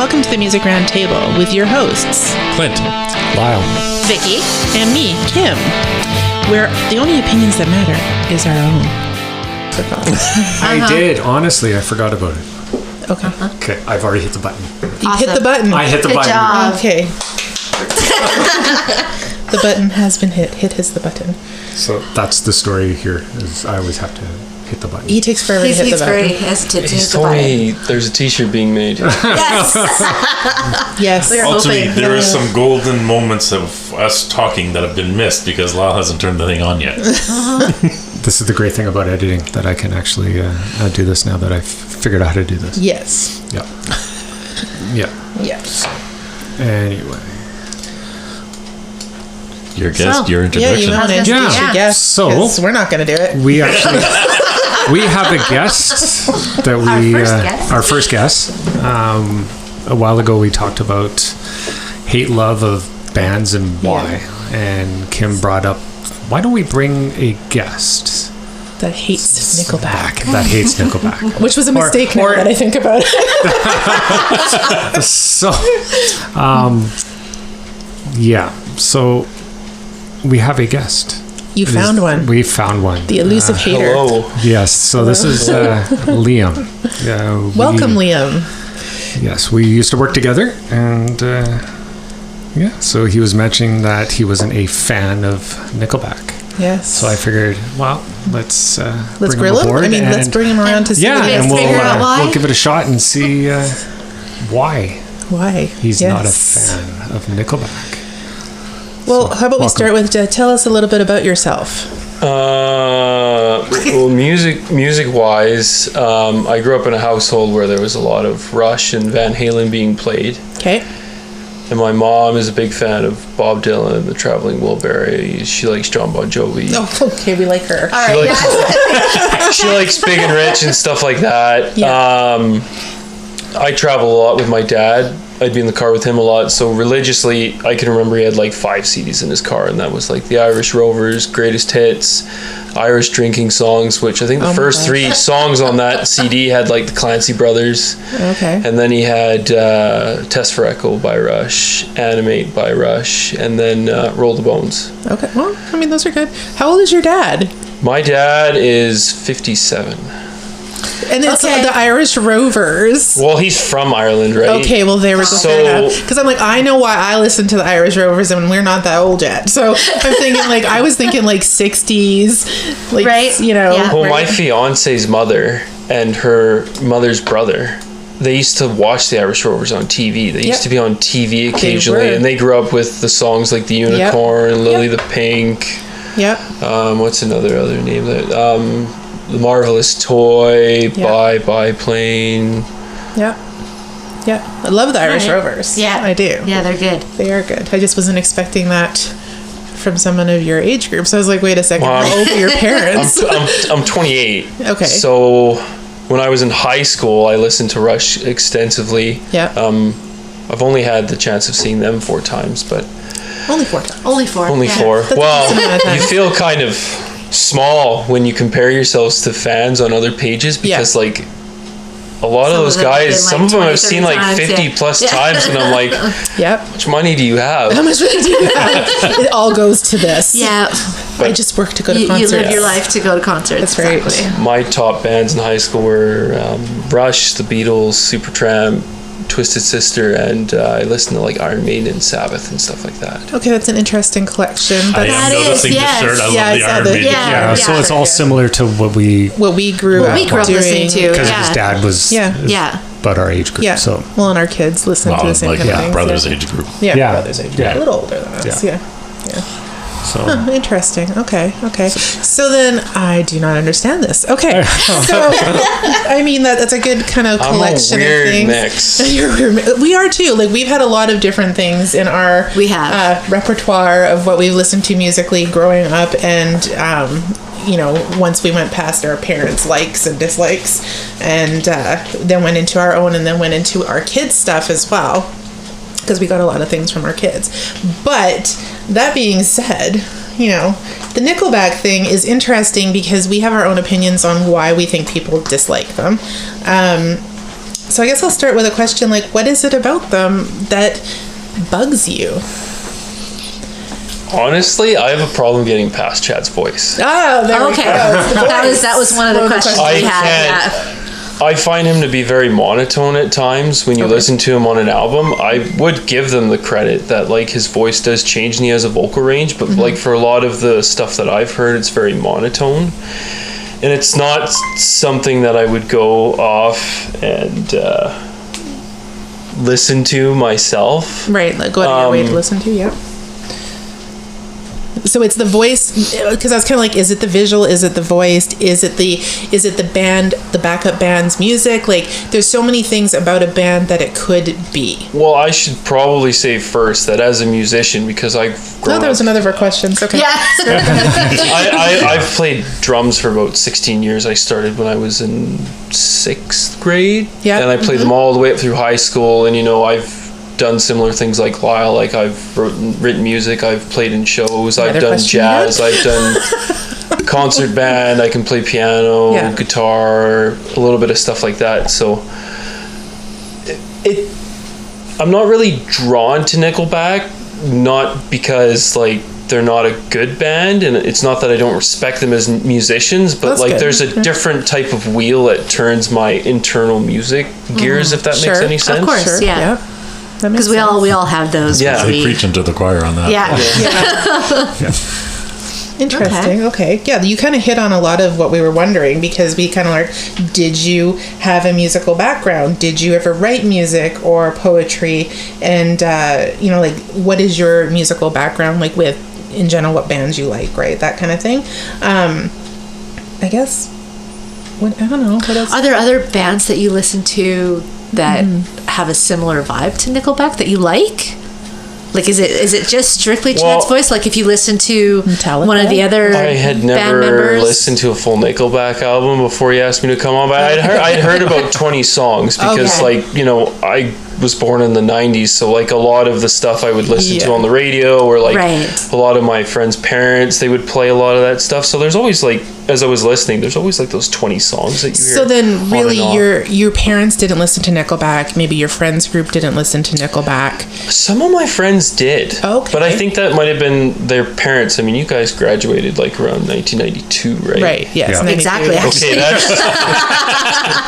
Welcome to the Music Round Table with your hosts, Clint, Lyle, Vicky, and me, Kim, where the only opinions that matter is our own. I did. Honestly, I forgot about it. Okay. Okay, I've already hit the button. You hit the button. I hit the Good button. job. Okay. The button has been hit. Hit is the button. So that's the story here. Is I always have to hit the button. He takes forever to hit the He's button. very hesitant to hit He's the told button. me there's a t-shirt being made. Yes. Yes. We're ultimately, hoping. there are some golden moments of us talking that have been missed because Lyle hasn't turned the thing on yet. This is the great thing about editing, that I can actually do this now that I've figured out how to do this. Yes. Yeah. Yeah. Yes. Anyway. Your guest, So, your Yeah, introduction. you want to introduce Yeah. your guest? So- 'cause we're not going to do it. We actually we have a guest that we Our first guest. A while ago we talked about hate love of bands and why, and Kim brought up, why don't we bring a guest That hates Nickelback. that hates Nickelback? Which was a mistake now that I think about it. So yeah, so we have a guest. You found one. We found one. The elusive hater. Hello. Yes, so this is Liam. Welcome, Liam. Yes, we used to work together, and yeah, so he was mentioning that he wasn't a fan of Nickelback. Yes. So I figured, well, let's bring grill him. aboard I mean, let's and- bring him around to see Yeah, what he and has to figure out why. we'll give it a shot and see why Why he's not a Yes. fan of Nickelback. Well, how about we welcome. start with tell us a little bit about yourself. Well, music-wise, I grew up in a household where there was a lot of Rush and Van Halen being played. Okay. And my mom is a big fan of Bob Dylan, the Traveling Wilburys. She likes John Bon Jovi. Oh, okay. We like her. All She right. likes, she likes Big and Rich and stuff like that. Yeah. I travel a lot with my dad. I'd be in the car with him a lot. So religiously, I can remember he had like 5 CDs in his car, and that was like the Irish Rovers, Greatest Hits, Irish Drinking Songs, which I think the Oh my first gosh. 3 songs on that CD had like the Clancy Brothers. Okay. And then he had Test for Echo by Rush, Animate by Rush, and then Roll the Bones. Okay. Well, I mean, those are good. How old is your dad? My dad is 57. And it's Okay. the Irish Rovers. Well, he's from Ireland, right? Okay, well, there we go. So- Because I'm like, I know why I listen to the Irish Rovers, and we're not that old yet. So I'm thinking, like, I was thinking, like, 60s. Like, Right. you know. Yeah. Well, my right? fiance's mother and her mother's brother, they used to watch the Irish Rovers on TV. They Yep. used to be on TV occasionally, were. and they grew up with the songs like The Unicorn, Lily the Pink. Yep. What's other name? The Marvelous Toy, Yeah. Bye Plane. Yep. Yeah. I love the Irish Right. Rovers. Yeah. I do. Yeah, they're good. They are good. I just wasn't expecting that from someone of your age group. So I was like, wait a second. Well, How old are your parents? I'm 28. Okay. So when I was in high school, I listened to Rush extensively. Yeah. I've only had the chance of seeing them 4 times, but Only 4 times. Only 4. only yeah. 4. That's a Well, decent amount of you time. feel kind of small when you compare yourselves to fans on other pages because, like, a lot of Some those of them have guys, been, some like, of them 20, I've seen 30 like times, 50 yeah. plus Yeah. times, and I'm like, Yep. how much money do you have? How much money do you have? It all goes to this. Yeah. I just work to go to You concerts. live your life to go to concerts. That's right. Exactly. My top bands in high school were Rush, The Beatles, Supertramp, Twisted Sister, and I listened to like Iron Maiden and Sabbath and stuff like that. Okay, that's an interesting collection. I That's am That is, noticing yes. the shirt. I Yeah, I love the saw Iron the- Maiden. yeah. Yeah, so it's all similar to what we, what we grew up We grew up doing. listening to. because Yeah. his dad was Yeah. Yeah. about our age group. Yeah. So Well, and our kids listen to the Well, same like kind of things. brothers' yeah. age group. Yeah, Yeah. brothers age. Yeah. A little older than us. Yeah. Yeah. so Huh, interesting. Okay. So then I do not understand this. Okay. So I mean that's a good kind of I'm a collection weird of things. mix. You're weird. We are too. Like we've had a lot of different things in our We have. repertoire of what we've listened to musically growing up, and you know, once we went past our parents' likes and dislikes, and then went into our own, and then went into our kids' stuff as well. Because we got a lot of things from our kids. But that being said, you know, the Nickelback thing is interesting because we have our own opinions on why we think people dislike them. So I guess I'll start with a question like, what is it about them that bugs you? Honestly, I have a problem getting past Chad's voice. Oh, there we Okay, go. It's the voice. that was one of the questions I we had. can't- Yeah. I find him to be very monotone at times when you listen to him on an album. I would give them the credit that like his voice does change and he has a vocal range, but like for a lot of the stuff that I've heard, it's very monotone. And it's not something that I would go off and listen to myself. Right, like go out of your way to listen to, yeah. So it's the voice, because I was kind of like, is it the visual? Is it the voice? Is it the band, the backup band's music? Like, there's so many things about a band that it could be. Well, I should probably say first that as a musician, because I've grown Oh, there was up, another of our questions. Okay. Yeah. I've played drums for about 16 years. I started when I was in 6th grade. Yeah. And I played them all the way up through high school. And, you know, I've done similar things like Lyle. Like, I've written music. I've played in shows. I've Another done question jazz. you I've done concert band. I can play piano, Yeah. guitar, a little bit of stuff like that. So I'm not really drawn to Nickelback, not because like they're not a good band, and it's not that I don't respect them as musicians, but That's like good. there's a different type of wheel that turns my internal music gears, if that makes Sure. any sense. Of course, Sure. yeah. That makes Because we sense. all have those. Yeah. when They we- preaching to the choir on that. Yeah. Interesting. Okay. Yeah, you kind of hit on a lot of what we were wondering, because we kind of like, did you have a musical background? Did you ever write music or poetry? And, you know, like, what is your musical background, like, with, in general, what bands you like, right? That kind of thing. I guess, I don't know. What else? Are there other bands that you listen to that have a similar vibe to Nickelback that you like? Like, is it just strictly Chad's Well- voice? Like, if you listen to Metallica? one of the other I had band never members, listened to a full Nickelback album before you asked me to come on, but I'd heard about 20 songs because, Okay. like, you know, I was born in the 90s, so like a lot of the stuff I would listen to Yeah. on the radio, or like Right. a lot of my friends' parents, they would play a lot of that stuff. So there's always like, as I was listening, there's always like those 20 songs that you hear. So then, on really, and off. your parents didn't listen to Nickelback. Maybe your friends group didn't listen to Nickelback. Some of my friends did. Okay. But I think that might have been their parents. I mean, you guys graduated like around 1992, right? Right. Yes. Yeah. 92, Exactly. yeah. Okay, that's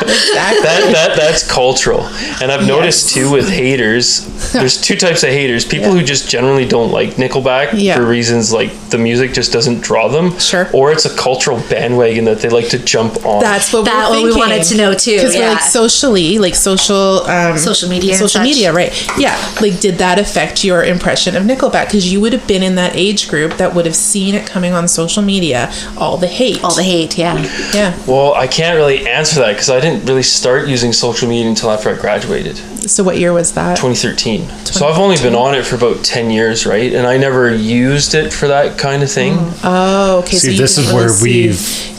Exactly. that's cultural. And I've noticed too with haters, there's two types of haters. People who just generally don't like Nickelback Yeah. for reasons like the music just doesn't draw them. Sure. Or it's a cultural bandwagon that they like to jump on. That's what That we're what we thinking. wanted to know too, Because we're yeah. like socially, like social media and social such. media, right? Yeah. Like, did that affect your impression of Nickelback? Because you would have been in that age group that would have seen it coming on social media, all the hate. all the hate, yeah. Yeah. Well, I can't really answer that because I didn't really start using social media until after I graduated, So what year was that? 2013. So I've only been on it for about 10 years, right? And I never used it for that kind of thing. Oh, okay. See, so you this didn't is really where see- we've-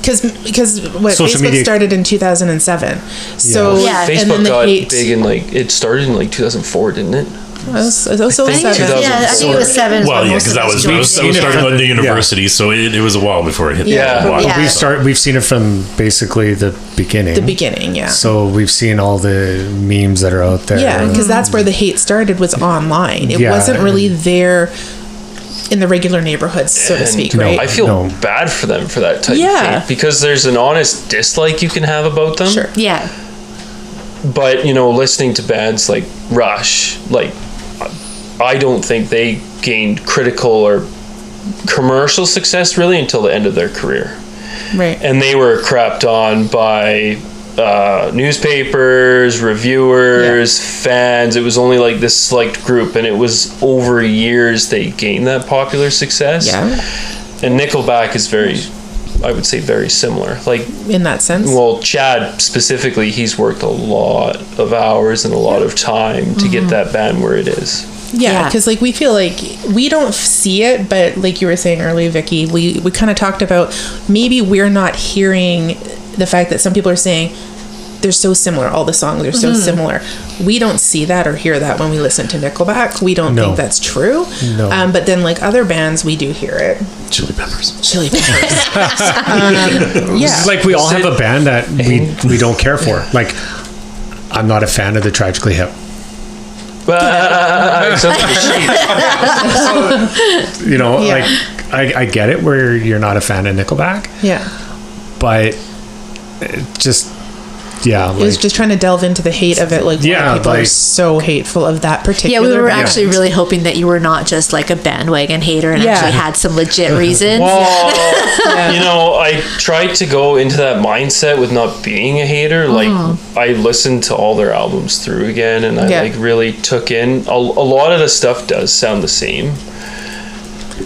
because what Social Facebook media- started in 2007. So Yeah. and then Facebook the got hate. big in like, it started in like 2004, didn't it? Oh, so I think, 07. yeah, I think it was 7. is Well, when yeah, most because of I us was joined. starting from at the the- university, so it was a while before it hit. Yeah. the water. Yeah. We've seen it from basically the beginning. The beginning, yeah. So we've seen all the memes that are out there. Yeah, because that's where the hate started, was online. It Yeah. wasn't really there in the regular neighborhoods, so to And speak, no, right? I feel No. bad for them for that type Yeah. of hate because there's an honest dislike you can have about them. Sure. Yeah. But, you know, listening to bands like Rush, like, I don't think they gained critical or commercial success really until the end of their career. Right. And they were crapped on by newspapers, reviewers, fans. It was only like this select group, and it was over years they gained that popular success. Yeah, And Nickelback is very, I would say, very similar. Like, in that sense. well, Chad specifically, he's worked a lot of hours and a lot of time to get that band where it is. Yeah, Yeah. because like we feel like we don't see it, but like you were saying earlier, Vicky, we kind of talked about maybe we're not hearing the fact that some people are saying they're so similar. All the songs are so similar. We don't see that or hear that when we listen to Nickelback. We don't No. think that's true. No. But then like other bands, we do hear it. Chili Peppers. Chili Peppers. Yeah. It's like we all have a band that we don't care for. Like, I'm not a fan of the Tragically Hip. It sounds like a sheep. You know, Yeah. like I get it where you're not a fan of Nickelback, Yeah. but it just It was just trying to delve into the hate of it. Like, Yeah, people are like- so hateful of that Yeah, particular we were band. actually really hoping that you were not just like a bandwagon hater and Yeah. actually had some legit reasons. Well, you know, I tried to go into that mindset with not being a hater. Like, I listened to all their albums through again, and I Yeah. like really took in a lot of the stuff. Does sound the same.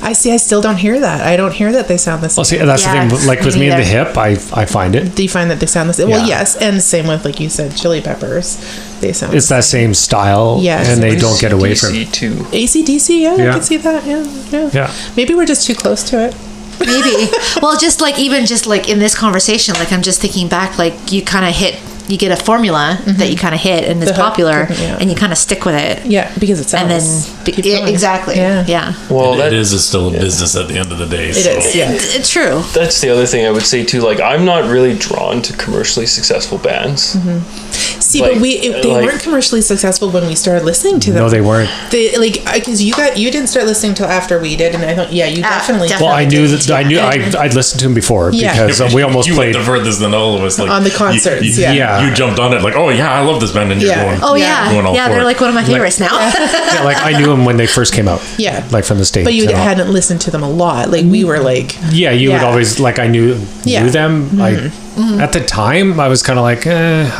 I still don't hear that. I don't hear that they sound the same. Well, see, that's Yeah, the thing. Like with me me and the neither. hip, I find it. Do you find that they sound the same? Well, Yeah. yes, and same with, like you said, Chili Peppers. They sound. It's that same style, Yes. and they don't get away from. AC too. AC/DC. Yeah, I Yeah. can see that. Yeah, yeah. Yeah. Maybe we're just too close to it. Maybe. Well, just like even just like in this conversation, like I'm just thinking back, like you kind of you get a formula that you kind of hit and it's The hook, popular, yeah. and you kind of stick with it. Yeah, because it And then, sounds. Keep going. exactly. Yeah. Yeah. Well, It is still a business at the end of the day. It is. Yeah. It's true. that's the other thing I would say too. Like, I'm not really drawn to commercially successful bands. See, Like- but they like- weren't commercially successful when we started listening to them. No, they weren't. They like because you didn't start listening till after we did, and I thought you definitely. definitely. Well, I knew that I'd listened to him before Yeah. because we almost you played. went the furthest than all of us. Like On the concerts, you, yeah. Yeah. You jumped on it like, oh yeah, I love this band, and you're Yeah. going. Oh Yeah. yeah. Going all Yeah, for they're it. like one of my favorites now. Yeah, like I knew him when they first came out. Yeah. like from the States. But you and all. hadn't listened to them a lot. Like we were like, Yeah, you would Yeah. always like I knew Yeah. them. I at the time I was kind of like,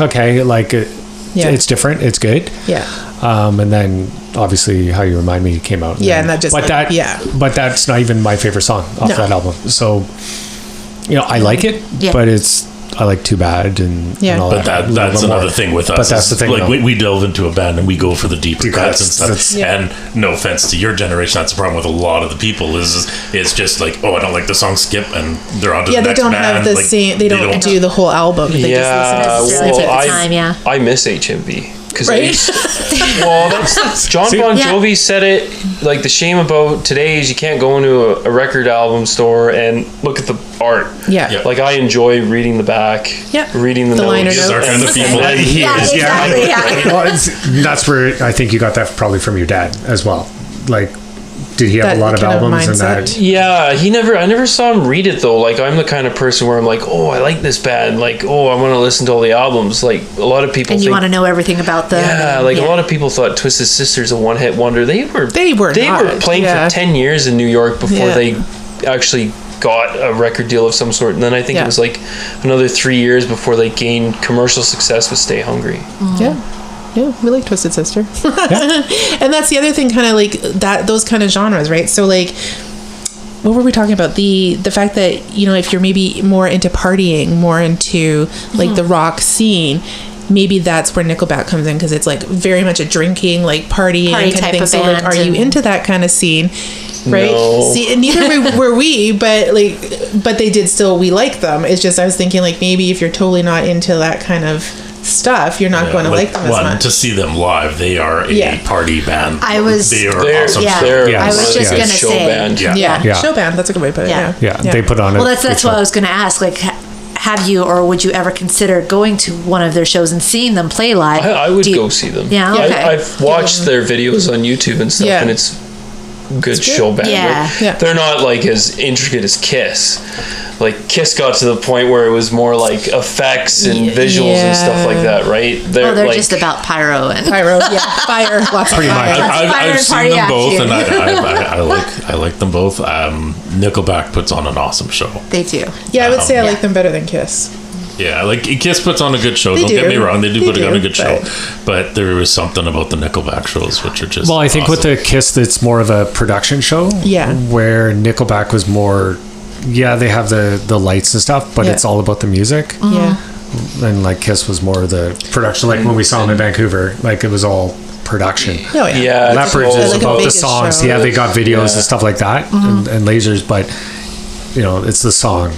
okay, like Yeah. it's different, it's good. yeah, And then obviously How You Remind Me came out. Yeah, and that just, but like, that yeah. but that's not even my favorite song off No. that album. So you know, I like it, Yeah. but I like Too Bad and Yeah. and all But that. that's a little another more. thing with us. But that's the is, thing. Like though. we delve into a band and we go for the deeper cuts and stuff. That's- Yeah. And no offense to your generation, that's the problem with a lot of the people. Is it's just like, oh, I don't like the song, skip, and they're on to yeah. the They next don't band. have the Like, same. They don't do the whole album. They Yeah, just listen to well, snippets. at the time, yeah. I miss HMV because Right? well, that's John See? Bon Yeah. Jovi said it. Like, the shame about today is you can't go into a record album store and look at the art. Yeah. Yeah. Like, I enjoy reading the back, Yeah. reading the, The liner notes. These are notes. kind of people. And He Yeah, is, exactly. Yeah. Well, that's where I think you got that probably from your dad as well. Like, did he have That a lot of kind of albums and mindset. that? Yeah, I never saw him read it though. Like, I'm the kind of person where I'm like, oh, I like this band. Like, oh, I want to listen to all the albums. Like, a lot of people And you think, want to know everything about them. yeah, like a lot of people thought Twisted Sister's a one-hit wonder. They were not, playing yeah. for 10 years in New York before Yeah. they actually got a record deal of some sort. And then I think Yeah. it was like another 3 years before they gained commercial success with Stay Hungry. Yeah. Yeah, we like Twisted Sister. And that's the other thing, kind of like that, those kind of genres, right? So like, what were we talking about? The fact that, you know, if you're maybe more into partying, more into like the rock scene, maybe that's where Nickelback comes in, because it's like very much a drinking, like partying Party kind of type thing. of So like, band are you and- into that kind of scene? Right. No. See, and neither were we, but they did still. We like them. It's just I was thinking like maybe if you're totally not into that kind of stuff, you're not going to like them as one, much. to see them live, they are a Yeah. party band. I was- They are They're, awesome. Yeah. they're Yeah. I was just a gonna show say. band. Yeah. Yeah. Yeah. Show band. That's a good way to put it. Yeah. Yeah. Yeah, they put on. Well, a that's great what I show. was going to ask. Like, have you or would you ever consider going to one of their shows and seeing them play live? I would Do you- go see them. Yeah, I- okay. I've watched their videos on YouTube and stuff, Yeah. and it's good show band. Yeah. right? Yeah. They're not like as intricate as Kiss. Like, Kiss got to the point where it was more like effects and visuals and stuff like that, right? Well, they're like, just about pyro and Pyro. Yeah. Fire. Lots of Pretty much. fire. I've Fire and seen party them both, action. and I like them both. Nickelback puts on an awesome show. they do. Yeah, I would say I Yeah. like them better than Kiss. Yeah, like Kiss puts on a good show. They Don't do. get me wrong; they do They put on a do, good show. But there is something about the Nickelback shows which are just Well, I think with awesome. the Kiss, it's more of a production show. Yeah. Where Nickelback was more, yeah, they have the lights and stuff, but Yeah. it's all about the music. Yeah. And like Kiss was more the production. Like when we saw them in Vancouver, like it was all production. Oh yeah. yeah, Leopards it's is like a about the Vegas songs. show. Yeah, they got videos Yeah. and stuff like that and lasers, but you know, it's the song.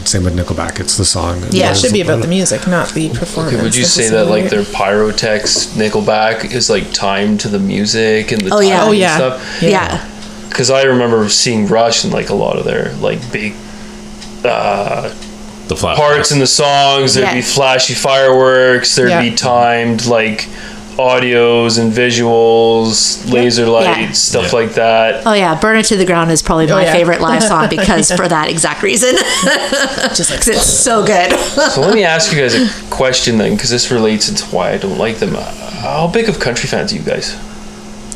Same with Nickelback, it's the song. Yeah, it should be about the music, not the performance. Okay, would you say that like their pyrotechs Nickelback is like timed to the music and the Oh, yeah. timing Oh, and yeah. stuff? Yeah. Because I remember seeing Rush and like a lot of their like big the flat parts in the songs. There'd Yeah. be flashy fireworks. There'd Yeah. be timed like audios and visuals, laser lights, stuff Yeah. like that. Oh yeah, "Burn It to the Ground" is probably my yeah. favorite live song because for that exact reason. Just because it's so good. So let me ask you guys a question then, because this relates into why I don't like them. How big of country fans are you guys?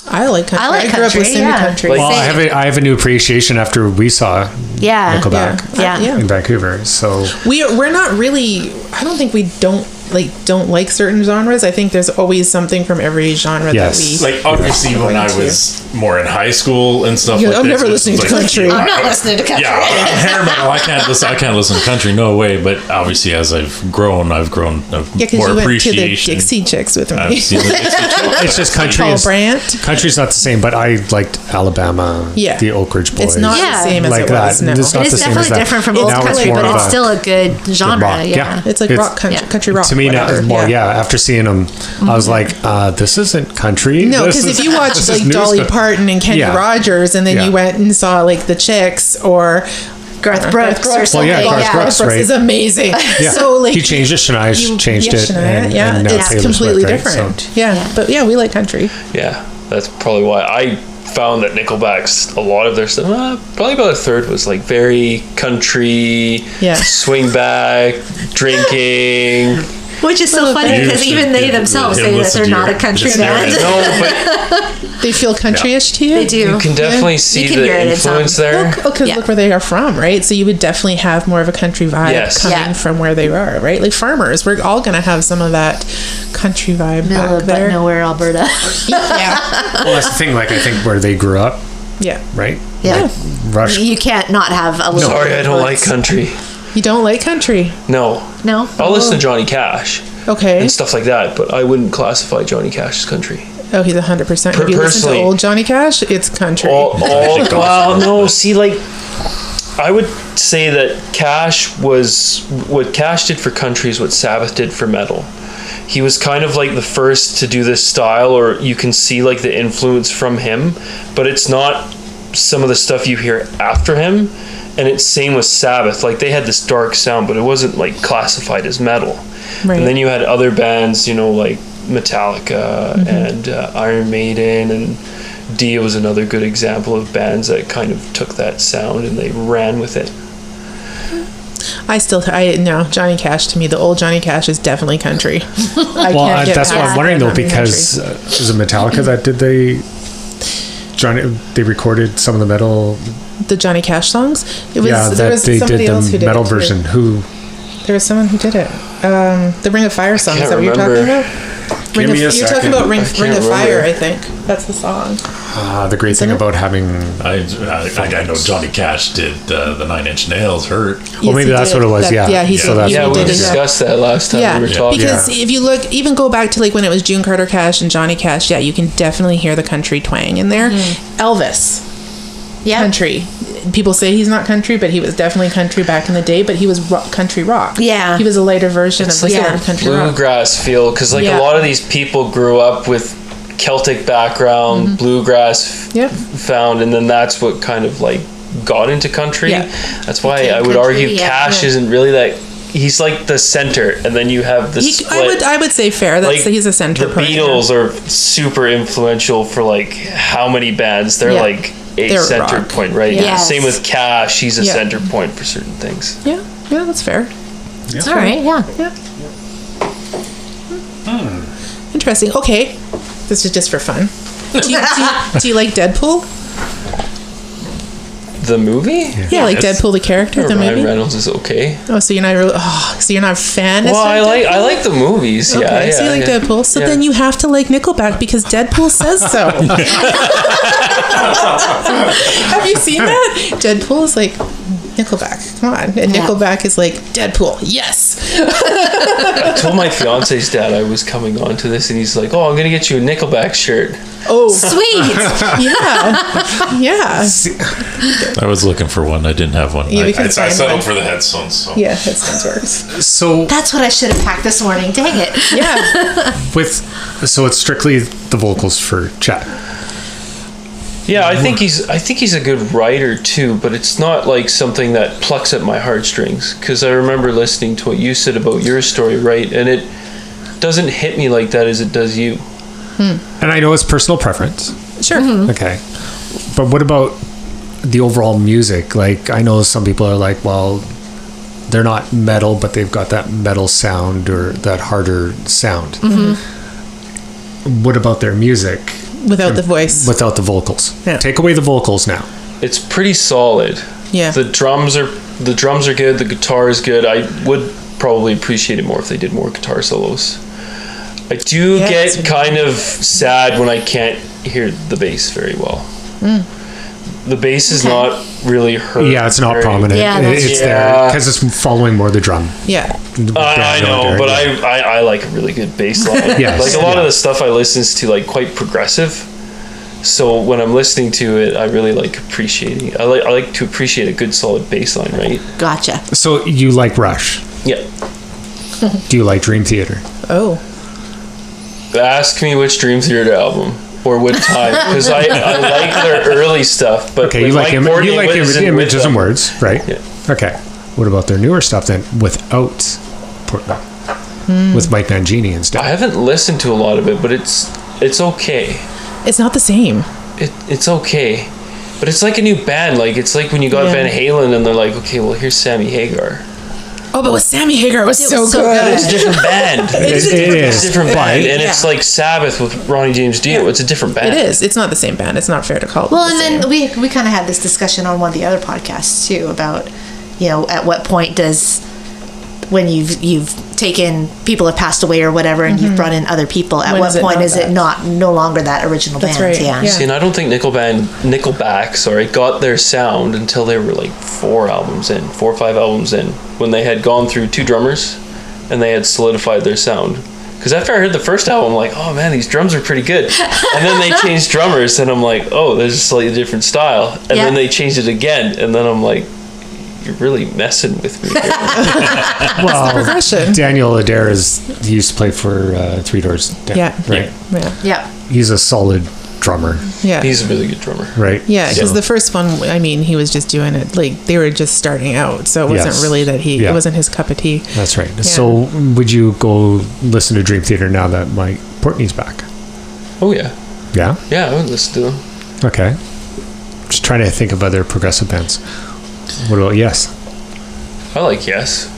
I like country. I like grew up country, listening yeah. to country. Like- Well, I have a new appreciation after we saw Yeah. Nickelback Yeah. in Vancouver. So We're not really. I don't think we don't like certain genres. I think there's always something from every genre Yes. that we Like obviously when I was more in high school and stuff Yeah, like I'm this, never it's listening to like- country. I'm not listening to country. Yeah, hair metal. I can't listen to country. No way. But obviously, as I've grown Yeah, because more you went to the appreciation. Dixie Chicks with me. I've seen the Dixie Chicks. it's just country. Paul Is, Brandt. country's not the same, but I liked Alabama. Yeah. The Oak Ridge Boys. It's not Yeah. the same as like it was. that. No. It's not It the is same as definitely that. different from It's old now it's country, more but of it's a- still a good genre. rock. Yeah. It's like rock country, country rock. To me now, whatever. more after seeing them, I was like, this isn't country. No, This because is- if you watched this is like new Dolly stuff. Parton and Kenny Yeah. Rogers, and then Yeah. you went and saw like the Chicks or Garth Brooks or Well, something. yeah, Garth Brooks, right? is amazing. Yeah. So like he changed it. Shania changed it. Shania, and now it's Taylor completely Swift, right? different. So- Yeah. But yeah, we like country. Yeah, that's probably why I found that Nickelback's a lot of their stuff. Probably about a third was like very country, Yeah. swing back, drinking. Which is so funny You because should even they get themselves him say that listen they're to not your- a country just band. there. No, but They feel countryish to you. They do. you can definitely You see can the hear it in some. influence there. Because Yeah. look where they are from, right? So you would definitely have more of a country vibe Yes. coming Yeah. from where they are, right? Like farmers, we're all going to have some of that country vibe Middle back of but there. nowhere, Alberta. Yeah. Well, that's the thing. Like I think where they grew up, Yeah. right? Yeah. Like, Rush. You can't not have a little. Sorry, I don't like country. You don't like country. No. No. I'll listen to Johnny Cash Okay. and stuff like that, but I wouldn't classify Johnny Cash as country. Oh, he's 100%. If you listen to Personally- old Johnny Cash, it's country. Well, no, see, like, I would say that Cash was what Cash did for country is what Sabbath did for metal. He was kind of like the first to do this style, or you can see like the influence from him, but it's not some of the stuff you hear after him. And it's same with Sabbath. Like they had this dark sound, but it wasn't like classified as metal. Right. And then you had other bands, you know, like Metallica and Iron Maiden, and Dio was another good example of bands that kind of took that sound and they ran with it. No, Johnny Cash to me, the old Johnny Cash is definitely country. I Well, can't get that's what I'm past wondering that though, not being because country. is it Metallica that did they recorded some of the metal? The Johnny Cash songs, it was Yeah, there that was they somebody did else who the did metal it too. version. Who? There was someone who did it. The Ring of Fire song. Is can't that what you're talking remember. about? Ring me a you're talking second. about Ring I of can't Fire, remember. I think. That's the song. The great thing it? about having. I know Johnny Cash did the Nine Inch Nails hurt. Yes, maybe he that's did. what it was, yeah. Yeah, he So did. that's he Yeah, we did it, discussed that last time Yeah, we were talking. because if you look, even go back to like when it was June Carter Cash and Johnny Cash, yeah, you can definitely hear the country twang in there. Elvis, Yeah. country. People say he's not country, but he was definitely country back in the day. But he was country rock. Yeah. he was a later version It's of like the a country rock. bluegrass feel, because like Yeah. a lot of these people grew up with Celtic background, bluegrass Yep. found, and then that's what kind of like got into country. Yeah. That's why Became I would country, argue yeah. Cash isn't really that. He's like the center, and then you have the split. I would say fair. That's he's a center The point. yeah. Beatles are super influential for like how many bands? They're Yeah. like a They're center rock. point, right? Yes. Same with Cash. He's a Yeah. center point for certain things. Yeah, that's fair. All right. Yeah. Yeah. Interesting. Okay, this is just for fun. Do you like Deadpool? The movie? Yeah, like Deadpool the character, the Ryan movie. Reynolds is okay. Oh, so you're not really. Oh, so you're not a fan. Well, I of like Deadpool? the movies. Yeah, Okay, so you like yeah. Deadpool. So Yeah. then you have to like Nickelback because Deadpool says so. Have you seen that? Deadpool is like Nickelback. Come on, and Yeah. Nickelback is like Deadpool. Yes. I told my fiance's dad I was coming on to this, and he's like, "Oh, I'm gonna get you a Nickelback shirt." Oh, Sweet. yeah, yeah, I was looking for one. I didn't have one. Yeah, we can I find settled one. for the headphones. So. yeah. That sounds works. So That's what I should have packed this morning. Dang it. Yeah. so it's strictly the vocals for Chad. Yeah, I think he's a good writer too, but it's not like something that plucks at my heartstrings. Because I remember listening to what you said about your story, right? And it doesn't hit me like that as it does you. And I know it's personal preference. Sure. Okay. But what about the overall music? Like, I know some people are like, well, they're not metal, but they've got that metal sound or that harder sound. What about their music? Without the voice. Without the vocals. Yeah. Take away the vocals now. It's pretty solid. Yeah. The drums are good. The guitar is good. I would probably appreciate it more if they did more guitar solos. I do get kind of sad when I can't hear the bass very well. The bass is not really heard. Yeah, it's not prominent. Yeah, it's there because it's following more the drum. Yeah. I know, but I like a really good bass line. Yes. Like a lot of the stuff I listen to, like quite progressive. So when I'm listening to it, I really like appreciating it. I like to appreciate a good solid bass line, right? Gotcha. So you like Rush? Yeah. Do you like Dream Theater? Oh. Ask me which Dream Theater album or what time, because I like their early stuff. But Okay, you like images and words, right? Yeah. Okay. What about their newer stuff then, without Portnoy, with Mike Mangini and stuff? I haven't listened to a lot of it, but it's okay. It's not the same. It's okay, but it's like a new band. Like it's like when you got Van Halen and they're like, okay, well here's Sammy Hagar. Oh, but with Sammy Hagar, it was so good. It's a different band. It is. It's a different band, and it's like Sabbath with Ronnie James Dio. It's a different band. It is. It's not the same band. It's not fair to call it. Well, and then we kind of had this discussion on one of the other podcasts too about, at what point does, when you've taken, people have passed away or whatever, and you've brought in other people, at what point is it no longer that original band? Right. Yeah. See, and I don't think Nickelback, got their sound until they were like 4 or 5 albums in, when they had gone through 2 drummers and they had solidified their sound. Because after I heard the first album, I'm like, oh man, these drums are pretty good. And then they changed drummers, and I'm like, oh, there's a slightly different style. And then they changed it again, and then I'm like, you're really messing with me here. Well, progression. Daniel Adair he used to play for Three Doors Down. Yeah. Right. Yeah. He's a solid drummer. Yeah. He's a really good drummer. Right. Yeah, because the first one, I mean, he was just doing it like they were just starting out, so it wasn't really that it wasn't his cup of tea. That's right. So would you go listen to Dream Theater now that Mike Portnoy's back? Oh yeah. Yeah? Yeah, I would listen to them. Okay. Just trying to think of other progressive bands. What about Yes? I like Yes.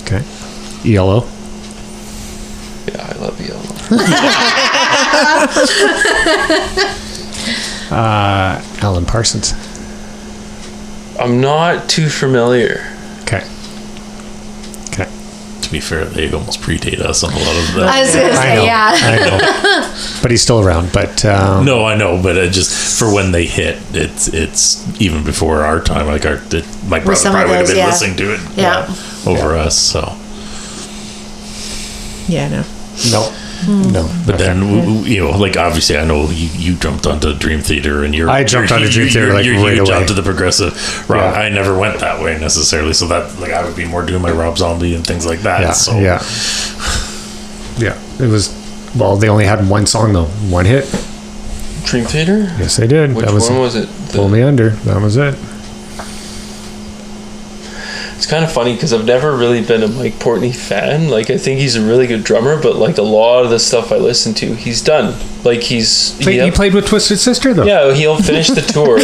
Okay. ELO? Yeah, I love ELO. Alan Parsons. I'm not too familiar. Okay. Okay. To be fair, they almost predate us on a lot of that. I was going to say, I know. But he's still around. But No, I know, but just for when they hit, it's even before our time. Like my brother some of probably would have those, been listening to it over us. So Yeah, no. No. But then, like obviously, I know you jumped onto Dream Theater, and I jumped onto Dream Theater right away. You jumped to the progressive rock. Yeah. I never went that way necessarily, so that like I would be more doing my Rob Zombie and things like that. Yeah. So. Yeah. It was. Well, they only had one song though, one hit. Dream Theater? Yes, they did. Which one was it? Pull Me Under. That was it. It's kind of funny because I've never really been a Mike Portnoy fan. Like, I think he's a really good drummer, but like a lot of the stuff I listen to, he's done. Like he played with Twisted Sister though. Yeah, he helped finish the tour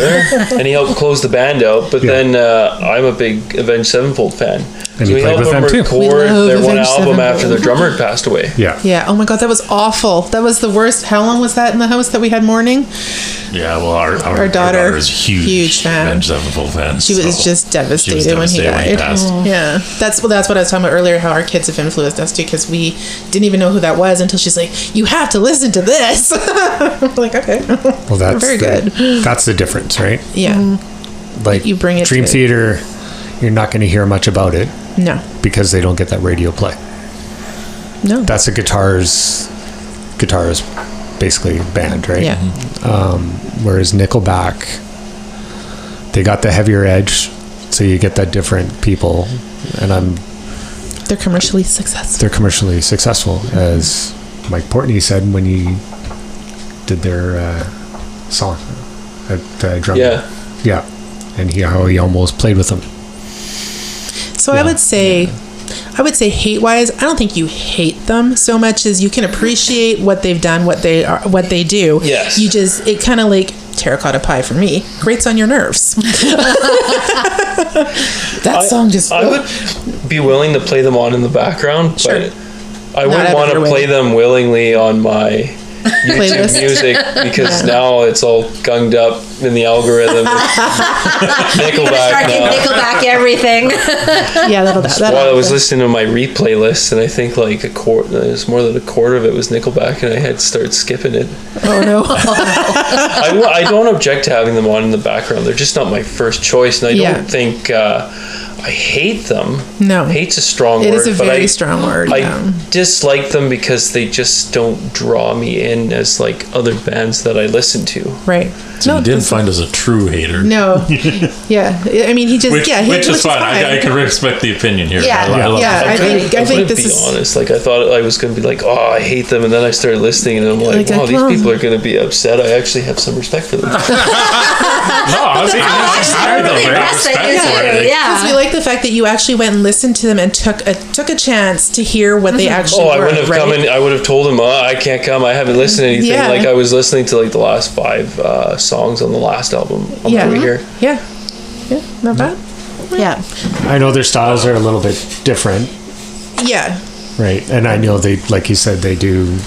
and he helped close the band out. But then I'm a big Avenged Sevenfold fan. And so he he played helped with them them too. record their one Avenged album Sevenfold. after their drummer had passed away. Yeah. Yeah. Oh my God, that was awful. That was the worst. How long was that in the house that we had mourning? Yeah, well, our daughter is huge fan. Avenged Sevenfold fan. She was just devastated when he died. passed. Yeah, that's what I was talking about earlier. How our kids have influenced us too, because we didn't even know who that was until she's like, "You have to listen to this." I'm like, okay, Well, that's very good. That's the difference, right? Yeah, Like You bring it Dream to- Theater, you're not going to hear much about it no, because they don't get that radio play. no, That's a guitarist basically band, right? yeah, Whereas Nickelback, they got the heavier edge, so you get that different people, and they're commercially successful. they're commercially successful, as Mike Portnoy said when he did their song. at drum. Yeah. Yeah. And how he almost played with them. So I would say hate wise, I don't think you hate them so much as you can appreciate what they've done, what they do. Yes. It kind of like terracotta pie for me grates on your nerves. That song just. I would be willing to play them on in the background, Sure. but I wouldn't want to play them willingly on my YouTube Playlist. music because now it's all gunged up in the algorithm. Nickelback Start getting now. Nickelback everything. Yeah, that'll While I was listening to my replay list, and I think like there's more than a quarter of it was Nickelback, and I had to start skipping it. Oh no. I don't object to having them on in the background. They're just not my first choice, and I Yeah. don't think I hate them. No. Hate's a strong It word. is a but very strong word. I Yeah. dislike them because they just don't draw me in as like other bands that I listen to. Right. So you didn't find us a true hater. No. Yeah. I mean, he just Which which is fine. I can respect the opinion here. Yeah. I love Yeah, it. I think couldn't this be is. honest. Like I thought I was going to be like, oh, I hate them, and then I started listening, and I'm like, Like, wow, these come on. people are going to be upset. I actually have some respect for them. No, I was really impressed that you do. Because we Yeah. like the fact that you actually went and listened to them and took a chance to hear what they actually Oh, I were. wouldn't have right? come in. I would have told him, I can't come. I haven't listened to anything. Yeah. Like I was listening to like the last 5 songs on the last album on Yeah. my way here. Yeah. Yeah. Not bad. Yeah. I know their styles are a little bit different, Yeah. right? And I know they, like you said, they do.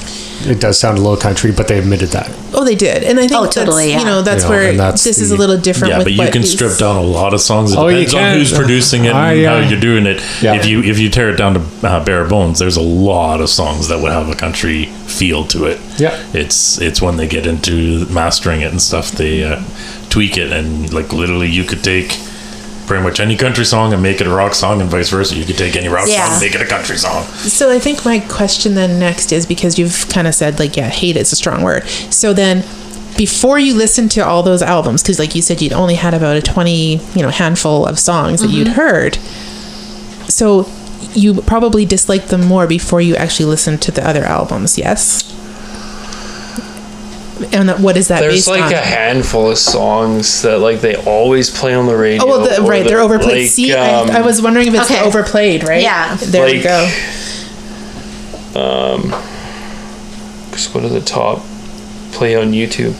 It does sound a little country, but they admitted that. Oh, they did, and I think Oh, totally, that's, yeah. that's You know, where and that's this is a the- little different. Yeah, with but you what can he's- strip down a lot of songs. It Oh, you depends on can. who's producing it and yeah. how you're doing it. Yeah. If you tear it down to bare bones, there's a lot of songs that would have a country feel to it. Yeah. It's when they get into mastering it and stuff, they tweak it, and like literally you could take pretty much any country song and make it a rock song, and vice versa. You could take any rock Yeah. song and make it a country song. So I think my question then next is, because you've kind of said like, yeah, hate is a strong word. So then, before you listened to all those albums, because like you said, you'd only had about a 20 handful of songs that you'd heard. So you probably disliked them more before you actually listened to the other albums. Yes. And what is that There's based like on? a handful of songs that like they always play on the radio. Oh well, or right. They're overplayed. like, See, I was wondering if it's Okay. overplayed, right? Yeah. There we Like, go. Just go to the top, play on YouTube.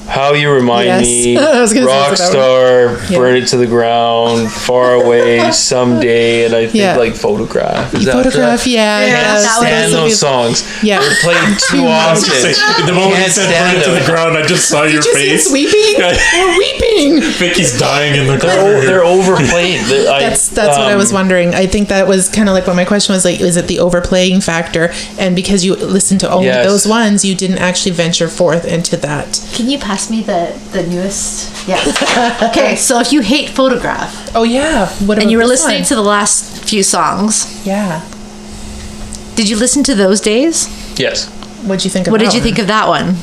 How You Remind Yes. Me, I was gonna say that Rockstar, Yeah. Burn It to the Ground, Far Away, Someday, and I think Yeah. like Photograph. Is that Photograph, yeah. Yeah, yes, that Stand would be- those songs. Yeah. They're played too often. The moment you Can't said stand burn it to them. the ground, I just saw your Did you see face. us weeping? We're weeping. Vicky's dying in the corner. They're overplayed. That's what I was wondering. I think that was kind of like what my question was like, is it the overplaying factor? And because you listened to only Yes. those ones, you didn't actually venture forth into that. Can you pass me the newest? Yeah. Okay, so if you hate Photograph Oh yeah. What and you were about this listening one? to the last few songs, Yeah. did you listen to Those Days? Yes. What'd you think of What that did you one? think of that one?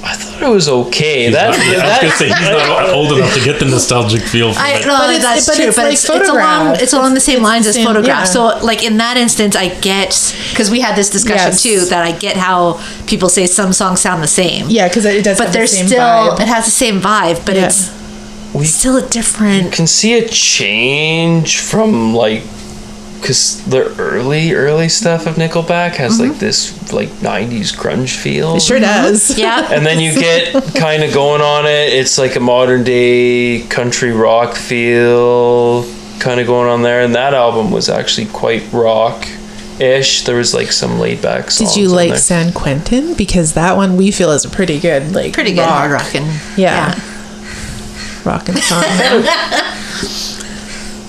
I thought it was okay. I was gonna say he's not old enough to get the nostalgic feel from it. No, But it's- that's but true. it's But like it's Photograph. it's along the same lines as same- Photograph. yeah. So, like in that instance, I get, because we had this discussion Yes. too, that I get how people say some songs sound the same. Yeah, because it does. But have the there's same still vibe. it has the same vibe, but Yeah. it's still a different. can see a change from like, because the early stuff of Nickelback has like this like 90s grunge feel. It sure does. Yeah. And then you get kind of going on it. It's like a modern day country rock feel kind of going on there. And that album was actually quite rock-ish. There was like some laid back songs. Did you on like there. San Quentin? Because that one we feel is a pretty good, like Pretty good hard rocking. Yeah. Rockin' song.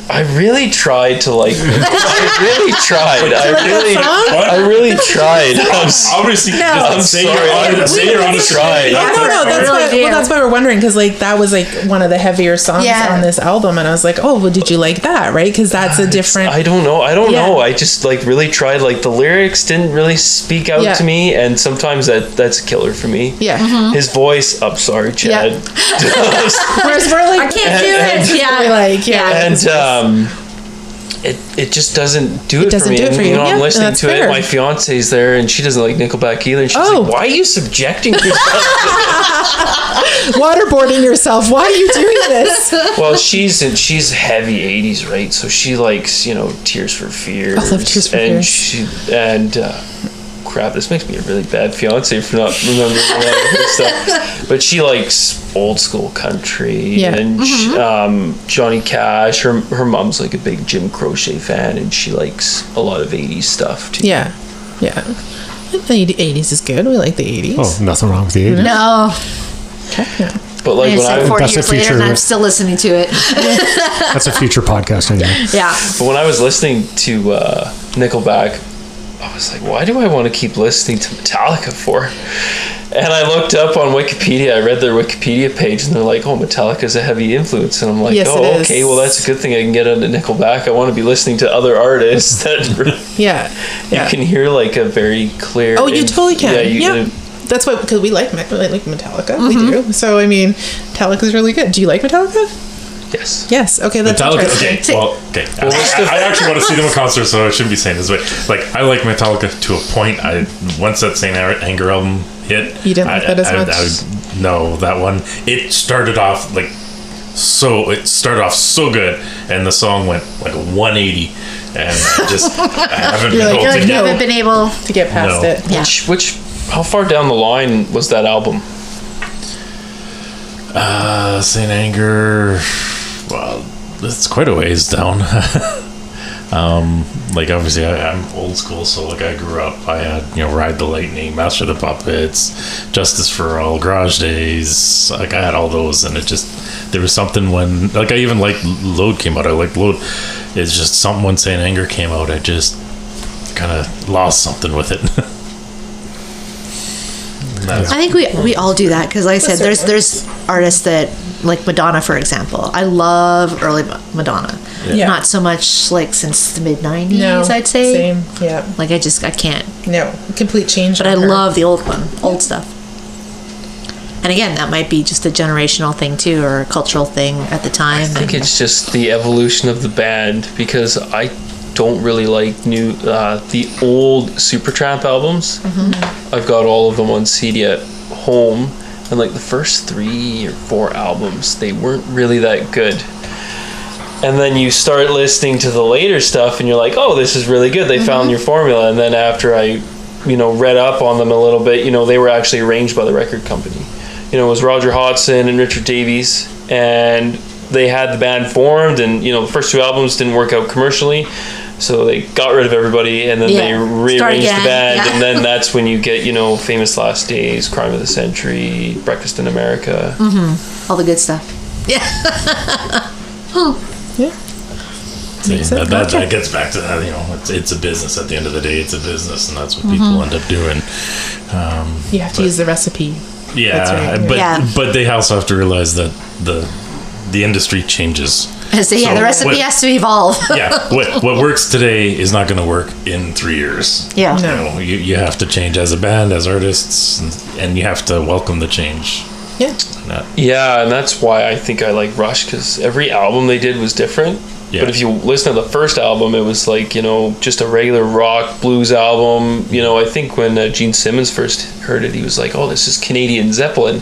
I really tried to like. I really tried. I really tried. Obviously, I'm just say sorry. you're on a Tried. Yeah, no, I that's really why. do. Well, that's why we're wondering, because like that was like one of the heavier songs Yeah. on this album, and I was like, oh, well, did you like that? Right? Because that's a different. I don't know. Yeah. I just like really tried. Like the lyrics didn't really speak out Yeah. to me, and sometimes that's a killer for me. Yeah. His voice. I'm sorry, Chad. Whereas we're like, I can't do it. we're Yeah. like, yeah. And it just doesn't do it for me. Do it for you. I'm listening that's to fair. it. My fiance's there, and she doesn't like Nickelback either. And she's Oh. like, "Why are you subjecting yourself?" Waterboarding yourself. Why are you doing this? Well, she's heavy '80s, right? So she likes Tears for Fears. I love Tears for Fears. Crap, this makes me a really bad fiance for not remembering a lot of her stuff. But she likes old school country and Johnny Cash. Her mom's like a big Jim Croce fan, and she likes a lot of '80s stuff too. Yeah. The 80s is good. We like the 80s. Oh, nothing wrong with the 80s. No. Heck no. But like And it's when like I 40 That's a years later, feature. and I'm still listening to it. That's a future podcast anyway. Yeah. but when I was listening to Nickelback, I was like, why do I want to keep listening to Metallica for? And I looked up on Wikipedia. I read their Wikipedia page, and they're like, "Oh, Metallica's a heavy influence." And I'm like, Yes, "Oh, it is. okay. Well, that's a good thing I can get into Nickelback. I want to be listening to other artists that Yeah. you can hear like a very clear." Oh, you totally can. Yeah, That's why, because we like Metallica. We do. So, I mean, Metallica's really good. Do you like Metallica? yes. Yes. Okay, that's Metallica. interesting. Okay. I actually want to see them in concert, so I shouldn't be saying this. But like, I like Metallica to a point. Once that Saint Anger album hit, You didn't like that as much? No, that one. It started off so good, and the song went like a 180, and I haven't You're been like, able to You get. haven't been able. To get past No. it. Yeah. Which how far down the line was that album? Saint Anger. Well, it's quite a ways down. Like obviously I'm old school, so like I grew up. I had Ride the Lightning, Master of the Puppets, Justice for All, Garage Days. Like I had all those, and there was something when like I even liked Load came out. I liked Load. It's just something when Saint Anger came out. I just kind of lost something with it. I think we all do that because, like I said, there's artists that, like Madonna, for example. I love early Madonna. Yeah. Not so much like since the mid '90s. No. I'd say. Same. Yeah. Like I can't. No. Complete change. But I love the old stuff. And again, that might be just a generational thing too, or a cultural thing at the time. I think it's just the evolution of the band, because I don't really like the old Supertramp albums. I've got all of them on CD at home, and like the first 3 or 4 albums, they weren't really that good. And then you start listening to the later stuff, and you're like, "Oh, this is really good. They found your formula." And then after I, read up on them a little bit, they were actually arranged by the record company. It was Roger Hodgson and Richard Davies, and they had the band formed, and the first 2 albums didn't work out commercially, so they got rid of everybody, and then they rearranged the band, and then that's when you get Famous Last Days, Crime of the Century, Breakfast in America, all the good stuff. Yeah. Yeah. That gets back to that. It's a business. At the end of the day, it's a business, and that's what people end up doing. You have to use the recipe. Yeah, That's right. but they also have to realize that the industry changes. So the recipe has to evolve. What works today is not going to work in 3 years. Yeah. No. You have to change as a band, as artists, and you have to welcome the change. Yeah. Yeah, and that's why I think I like Rush, because every album they did was different. Yeah. But if you listen to the first album, it was like, just a regular rock blues album. I think when Gene Simmons first heard it, he was like, "Oh, this is Canadian Zeppelin."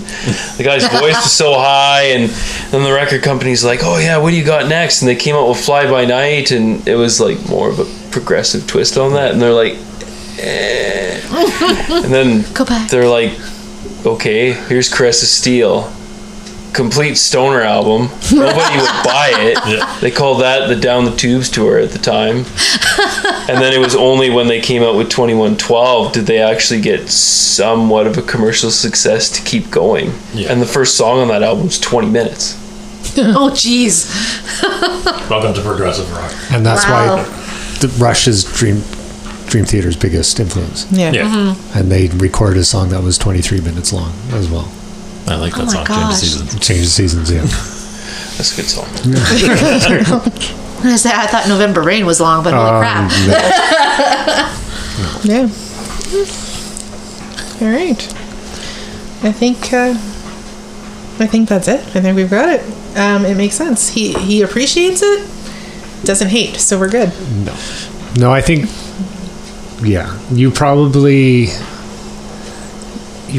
The guy's voice was so high, and then the record company's like, "Oh yeah, what do you got next?" And they came out with Fly By Night, and it was like more of a progressive twist on that. And they're like, eh. And then Go back. they're like, "Okay, here's Caress of Steel." Complete stoner album. Nobody would buy it. Yeah. They called that the Down the Tubes tour at the time. And then it was only when they came out with 2112 did they actually get somewhat of a commercial success to keep going. Yeah. And the first song on that album was 20 minutes. Oh, jeez. Welcome to progressive rock. And that's Wow. why the Rush is Dream Theater's biggest influence. Yeah. Yeah, And they recorded a song that was 23 minutes long as well. I like that Oh my song. Change of gosh. Seasons. Change the seasons, yeah. That's a good song. I thought November Rain was long, but holy crap. Yeah. All right. I think that's it. I think we've got it. It makes sense. He appreciates it. doesn't hate, so we're good. No, I think, yeah, you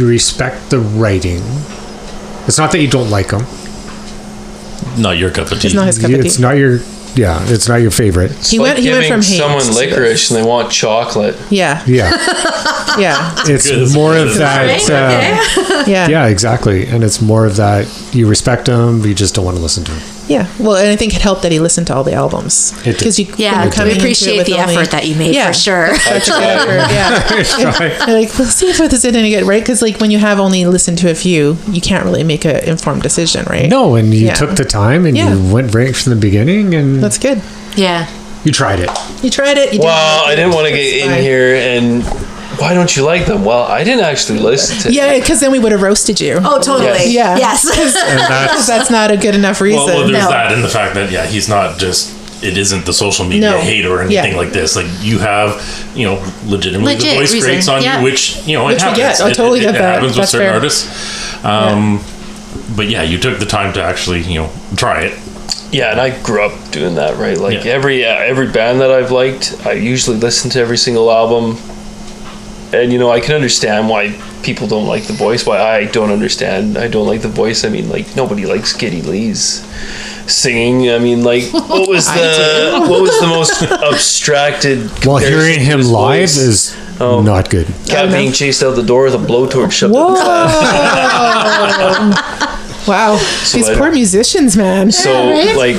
respect the writing. It's not that you don't like them. Not your cup of tea. It's not his cup of tea. It's not your favorite. It's He like went giving from hate someone to licorice and they want chocolate. Yeah. Yeah. Yeah. It's Good. more of Good. that. Yeah. Yeah, exactly. And it's more of that you respect them, but you just don't want to listen to them. Yeah. Well, and I think it helped that he listened to all the albums. It did. Because you, Yeah, when you're coming we into it appreciate with the only- effort that you made Yeah. for sure. Such a good effort. Yeah. You're like, we'll see if this isn't any good, right? Because like when you have only listened to a few, you can't really make an informed decision, right? No, and you Yeah. took the time and Yeah. you went right from the beginning and That's good. Yeah. you tried it. You tried it. You Well, I didn't want to It's get in fine. here and why don't you like them? Well, I didn't actually listen to Yeah, because then we would have roasted you. Oh, totally. Yeah. Yes. And that's That's not a good enough reason. Well, there's No. that and the fact that he's not just. It isn't the social media No. hate or anything Yeah. like this. Like you have, legitimately Legit the voice reason. grates on Yeah. you, which it Which we happens. get. I totally get it that. happens with That's certain fair. artists. But yeah, you took the time to actually, try it. Yeah, and I grew up doing that, right? Like Yeah. every band that I've liked, I usually listen to every single album. And I can understand why people don't like the voice. Why I don't understand. I don't like the voice. I mean, like nobody likes Geddy Lee's singing. I mean, like what was the most abstracted? well, comparison hearing to him his live voice? is Oh. not good. Cat being chased out the door with a blowtorch shoved Whoa. up his ass. Wow. These I poor don't- musicians, man. So like,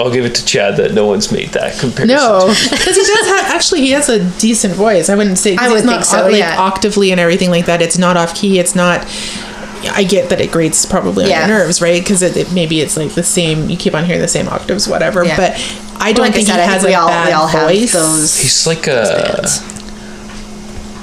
I'll give it to Chad that no one's made that comparison. No, because he does have. Actually, he has a decent voice. I wouldn't say. 'cause I he's would not think so, like yeah. octavely and everything like that. It's not off key. It's not. I get that it grates probably on Yeah. your nerves, right? Because maybe it's like the same. You keep on hearing the same octaves, whatever. Yeah. But I don't Like I think said, he I has think a bad we all have voice. those. He's like bands.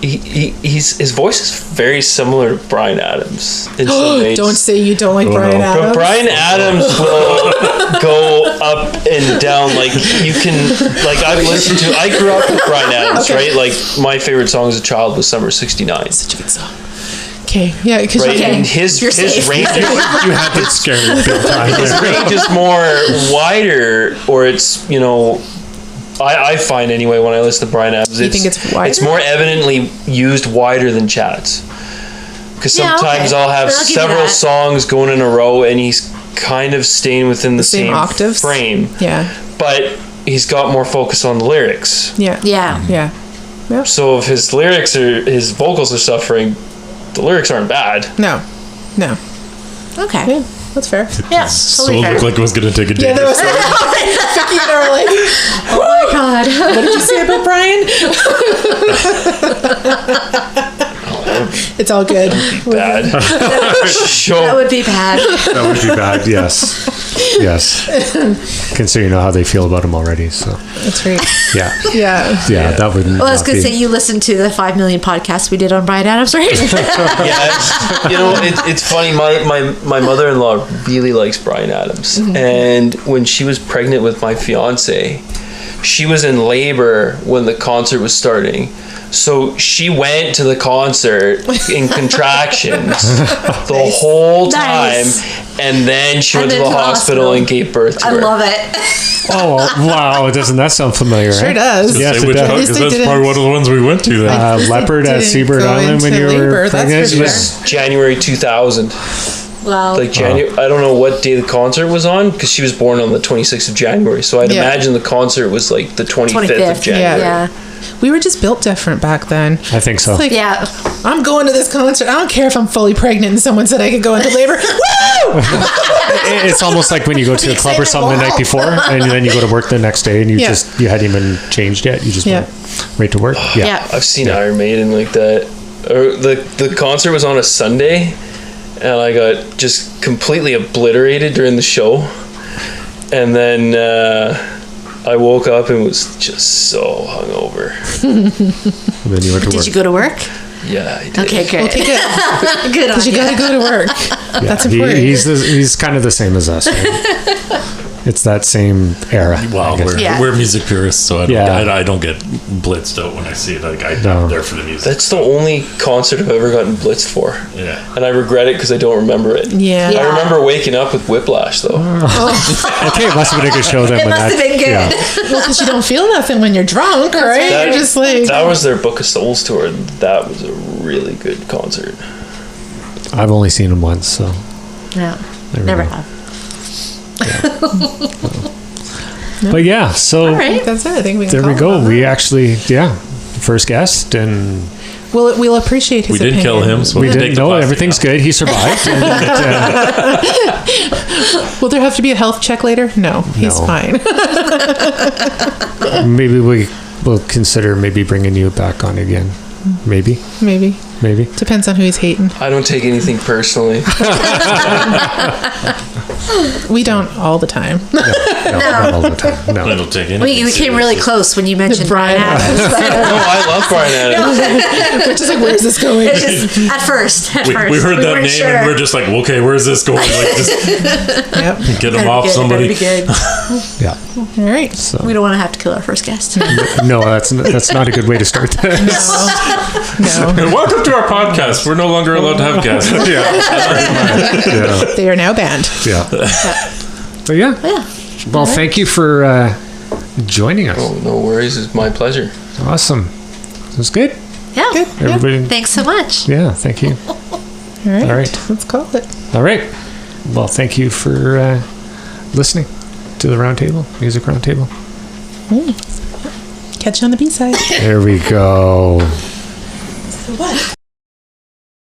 his voice is very similar to Bryan Adams in some ways. Don't say you don't like Bryan no. Adams. But Bryan Adams will go up and down. Like you can, like I grew up with Bryan Adams, Okay. right? Like my favorite song as a child was Summer '69. Such a good song. Okay, yeah, because Right, and his You're safe. range, You had to scare me big time. his range is more wider, or it's I find anyway when I listen to Bryan Adams, You think it's wider? It's more evidently used wider than Chad's. Because Yeah, sometimes okay. I'll have I'll give you several that. songs going in a row, and he's kind of staying within the same octaves? frame. Yeah, But he's got more focus on the lyrics. yeah, Yeah. yeah. So if his vocals are suffering, the lyrics aren't bad. No. Okay. Yeah, that's fair. Yeah. So Totally it fair. looked like it was going to take a day. Yeah, there was Vicky and I were like, Oh my god. what did you say about Brian? It's all good. Bad. That Sure. would be bad. That would be bad. Yes. Considering you know how they feel about him already. So That's right. yeah, Yeah. that would. Well, I was not going be- to say you listened to the 5 million podcasts we did on Bryan Adams, right? Yeah, it's funny. My mother-in-law really likes Bryan Adams, and when she was pregnant with my fiance, she was in labor when the concert was starting. So she went to the concert in contractions the whole time, Nice. and then she went And to then the to the hospital hospital. and gave birth to I her. love it. Oh wow! Doesn't that sound familiar? Sure eh? does. Yes, Say it which does. one, At least 'cause they that's didn't- probably one of the ones we went to then. Leopard at didn't Seabird go Island when into you were labor, that's pregnant. for It sure. was January 2000. Wow. Like January, I don't know what day the concert was on because she was born on the 26th of January. So I'd Yeah. imagine the concert was like the 25th, 25th. of January. Yeah. We were just built different back then. I think so. It's like, Yeah. I'm going to this concert. I don't care if I'm fully pregnant and someone said I could go into labor. Woo! It's almost like when you go to a club or something the night before, and then you go to work the next day, and you Yeah. you hadn't even changed yet. You just Yeah. went right to work. Yeah. I've seen Iron Maiden like that. Or the concert was on a Sunday, and I got just completely obliterated during the show. And then I woke up and was just so hungover. And then you went to Did work. you go to work? Yeah, I did. Okay, good. Okay, good. Good on Because you you. got to go to work. Yeah, That's important. he's kind of the same as us. Right? It's that same era. Well, I guess. we're music purists, so I don't get blitzed out when I see it. Like I'm there for the music. That's the only concert I've ever gotten blitzed for. Yeah. And I regret it because I don't remember it. Yeah. I remember waking up with whiplash though. Okay, it must have been a good show then. It must have been good. Yeah. Well, because you don't feel nothing when you're drunk, right? That- You're just like. That was their Book of Souls tour. And that was a really good concert. I've only seen him once, so. No, There we never go. have. But yeah, so right. That's it. I think we can there we call it go. on We that. actually, first guest, and We'll appreciate his We didn't opinion. kill him, so we we'll didn't take the know plastic everything's out. good. He survived. Will there have to be a health check later? No, he's No. fine. Maybe we'll consider maybe bringing you back on again. Maybe. Maybe. Depends on who he's hating. I don't take anything personally. We don't all the time. No, not all the time. I No. don't take anything We came really seriously. close when you mentioned Brian Brian Adams. No, I love Brian Adams. We're just like, where's this going? It's just at first. We heard that weren't name sure. and we're just like, okay, where's this going? Like, just Yep. get him Better off be good, somebody. better be good. Yeah. All right. So We don't want to have to kill our first guest. no, that's not a good way to start this. No, And welcome to our podcast. We're no longer allowed to have guests. Yeah. they are now banned. Yeah. But yeah. Yeah. Well, thank you for joining us. Oh, no worries. It's my pleasure. Awesome. It was good. Yeah. Good. Everybody. Thanks so much. Yeah. Thank you. All right. All right. Let's call it. All right. Well, thank you for listening to the Roundtable, Music Roundtable. Catch you on the B side. There we go. What?